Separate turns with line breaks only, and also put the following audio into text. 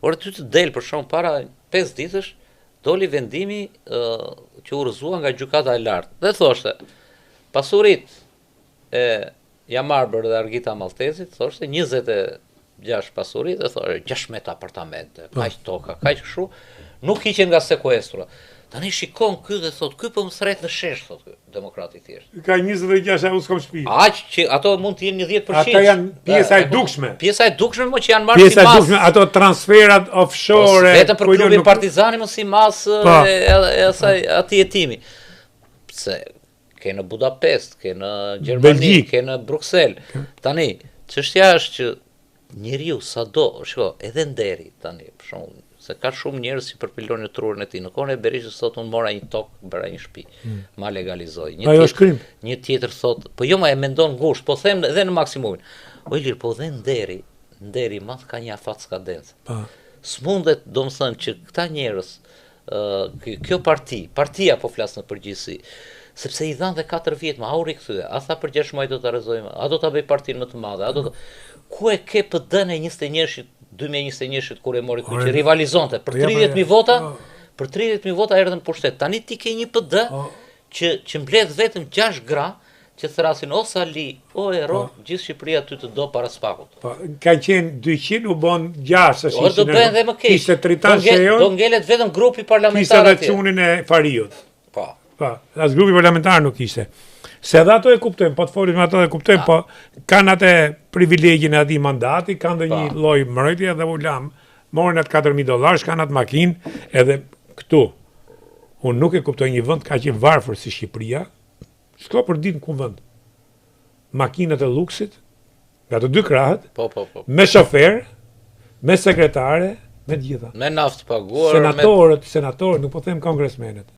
Ora ty të del për shkak para 5 ditësh doli vendimi që u rrëzua nga gjykata e lartë dhe thoshte pasuritë e Jamarbër dhe Argita Maltezit, thoshte 26 pasuri dhe thoshte 16 apartamente, kaq toka, kaq kështu, nuk hiqen nga sekuestra. Tani shikon ky dhe thot, ky po më thret në shesh, thot ky, demokrati thjesht.
Ka 26 u s'kam shtëpi.
Aq që ato mund të jenë një 10%.
Ata janë pjesa e dukshme.
Pjesa e dukshme më që janë marrë si mas.
Pjesa e dukshme, ato transferat offshore.
Vetëm për klubin Partizani më si mas e asaj atij hetimi. Pse ke në Budapest, ke në Gjermani, ke në Bruxelles. Tani, çështja është që njeriu sado, shiko, edhe nderi tani, për shembull, se ka shumë njerëz që përpilojnë në trurën e tij. Në kohën e Berishës thot unë mora një tokë, bëra një shtëpi. Ma legalizoj. Një tjetër thot, po jo ma e mendon ngushtë, po them edhe në maksimumin. O Ilir, po dhe nderi madh ka një afat skadencë. S'mundet, domethënë që këta njerëz, kjo partia po flas në përgjithësi, sepse i dhanë dhe 4 vjet, ma u rikthye. A tha për 6 muaj do ta rrezojmë, a do ta bëj partinë më të madhe, ku e ke PD-n e 21-shit 2021 kur e mori ku që rivalizonte për 30.000 vota, për 30.000 vota erdhën pushtet. Tani ti ke një PD që mbledh vetëm 6 gra që thrasin o Sali, o Ero, gjithë Shqipëria ty të do para spakut.
Kanë qenë 200 u bën 6,
o do bëhen dhe më keq.
Kishte Tritan Shejon.
Do ngelet vetëm grupi parlamentar
atje. Kishte edhe çunin e Fariut.
Po.
As grupi parlamentar nuk ishte. Se edhe ato e kuptojmë, po të folim me ato e kuptojmë, po kanë atë privilegjin e atij mandati, kanë dhe një lloj mbrojtje dhe ulam, morën atë $4.000, kanë atë makinë, edhe këtu. Unë nuk e kuptoj një vend kaq i varfër si Shqipëria, s'ka për ditë në kuvend. Makinat e luksit, nga të dy krahët, me shofer, me sekretare, me të gjitha.
Me naftë paguar,
senatorët, nuk po them kongresmenët.